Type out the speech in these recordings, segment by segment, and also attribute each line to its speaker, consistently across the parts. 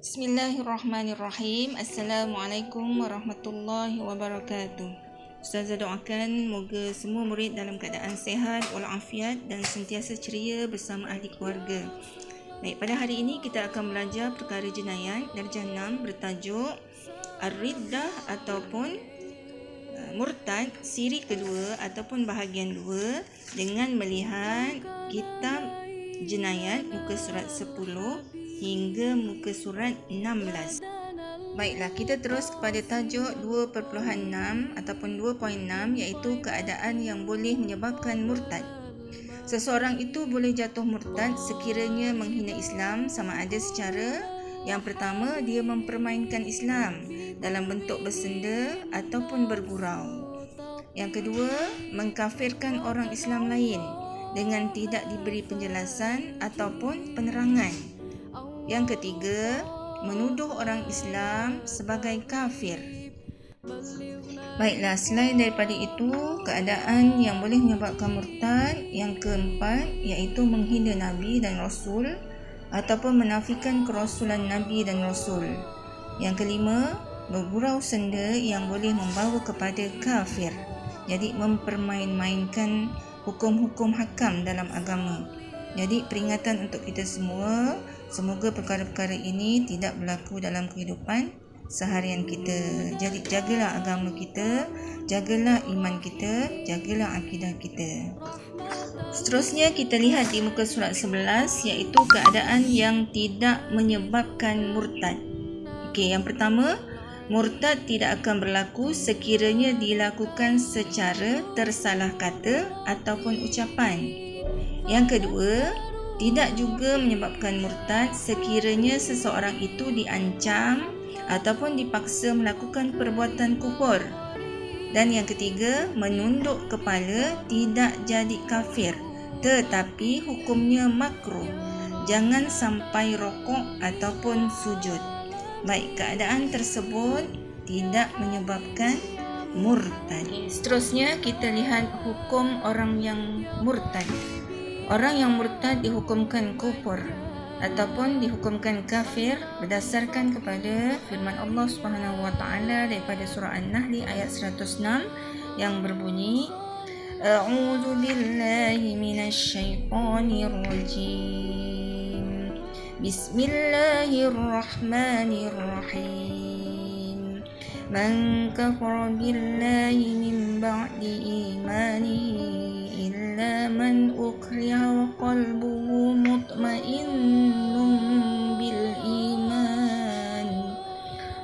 Speaker 1: Bismillahirrahmanirrahim. Assalamualaikum warahmatullahi wabarakatuh. Ustazah doakan moga semua murid dalam keadaan sehat walafiat dan sentiasa ceria bersama ahli keluarga. Baik, pada hari ini kita akan belajar perkara jenayat darjah 6 bertajuk Ar-Riddah ataupun Murtad siri kedua ataupun bahagian 2 dengan melihat kitab jenayat muka surat 10 hingga muka surat 16. Baiklah, kita terus kepada tajuk 2.6 ataupun 2.6 iaitu keadaan yang boleh menyebabkan murtad. Seseorang itu boleh jatuh murtad sekiranya menghina Islam sama ada secara yang pertama, dia mempermainkan Islam dalam bentuk bersenda ataupun bergurau. Yang kedua, mengkafirkan orang Islam lain dengan tidak diberi penjelasan ataupun penerangan. Yang ketiga, menuduh orang Islam sebagai kafir. Baiklah, selain daripada itu, keadaan yang boleh menyebabkan murtad yang keempat iaitu menghina Nabi dan Rasul ataupun menafikan kerasulan Nabi dan Rasul. Yang kelima, bergurau senda yang boleh membawa kepada kafir. Jadi mempermain-mainkan hukum-hukum hakam dalam agama. Jadi peringatan untuk kita semua, semoga perkara-perkara ini tidak berlaku dalam kehidupan seharian kita. Jadi jagalah agama kita, jagalah iman kita, jagalah akidah kita. Seterusnya kita lihat di muka surat 11 iaitu keadaan yang tidak menyebabkan murtad. Okey, yang pertama, murtad tidak akan berlaku sekiranya dilakukan secara tersalah kata ataupun ucapan. Yang kedua, tidak juga menyebabkan murtad sekiranya seseorang itu diancam ataupun dipaksa melakukan perbuatan kufur. Dan yang ketiga, menunduk kepala tidak jadi kafir, tetapi hukumnya makruh. Jangan sampai rokok ataupun sujud. Baik, keadaan tersebut tidak menyebabkan murtad. Seterusnya kita lihat hukum orang yang murtad. Orang yang murtad dihukumkan kufur ataupun dihukumkan kafir berdasarkan kepada firman Allah Subhanahu wa taala daripada surah An-Nahl ayat 106 yang berbunyi A'udzu billahi minasyaitonir rajim. Bismillahirrahmanirrahim. Man kafara billahi min ba'di imanihi illa man ukriha wa qalbuhu mutmainnun bil iman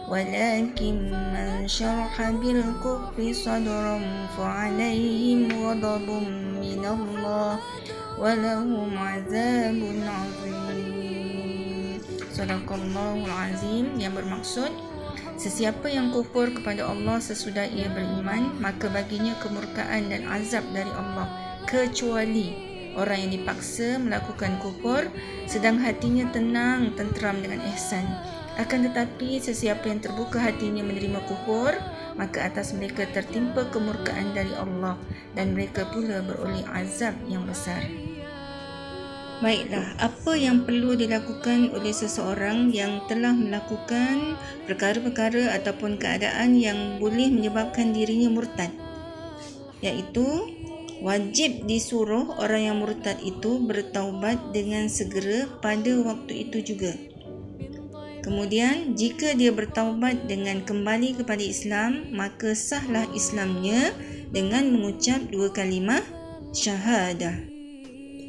Speaker 1: walakin man syaraha bil kufri sadran fa alaihim ghadabun minallah wa lahum azabun azim. Sadaqallahul azim, yang bermaksud sesiapa yang kufur kepada Allah sesudah ia beriman, maka baginya kemurkaan dan azab dari Allah, kecuali orang yang dipaksa melakukan kufur sedang hatinya tenang, tenteram dengan ihsan. Akan tetapi sesiapa yang terbuka hatinya menerima kufur, maka atas mereka tertimpa kemurkaan dari Allah dan mereka pula beroleh azab yang besar. Baiklah, apa yang perlu dilakukan oleh seseorang yang telah melakukan perkara-perkara ataupun keadaan yang boleh menyebabkan dirinya murtad? Iaitu wajib disuruh orang yang murtad itu bertaubat dengan segera pada waktu itu juga. Kemudian, jika dia bertaubat dengan kembali kepada Islam, maka sahlah Islamnya dengan mengucap 2 kalimah syahadah.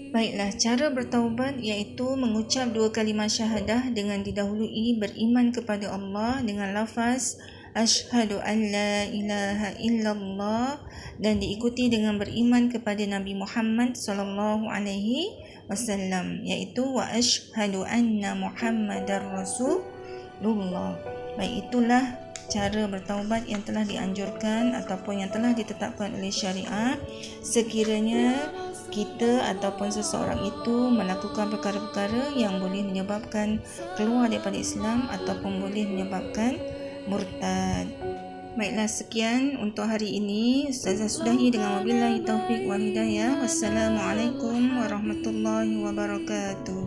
Speaker 1: Baiklah, cara bertaubat iaitu mengucap 2 kalimah syahadah dengan didahului beriman kepada Allah dengan lafaz Asyhadu an la ilaha illallah dan diikuti dengan beriman kepada Nabi Muhammad sallallahu alaihi wasallam iaitu wa asyhadu anna Muhammadar Rasulullah. Baik, itulah cara bertaubat yang telah dianjurkan ataupun yang telah ditetapkan oleh syariat sekiranya kita ataupun seseorang itu melakukan perkara-perkara yang boleh menyebabkan keluar daripada Islam ataupun boleh menyebabkan murtad. Baiklah, sekian untuk hari ini. Ustazah sudahi dengan wabillahi taufiq wal hidayah. Wassalamualaikum warahmatullahi wabarakatuh.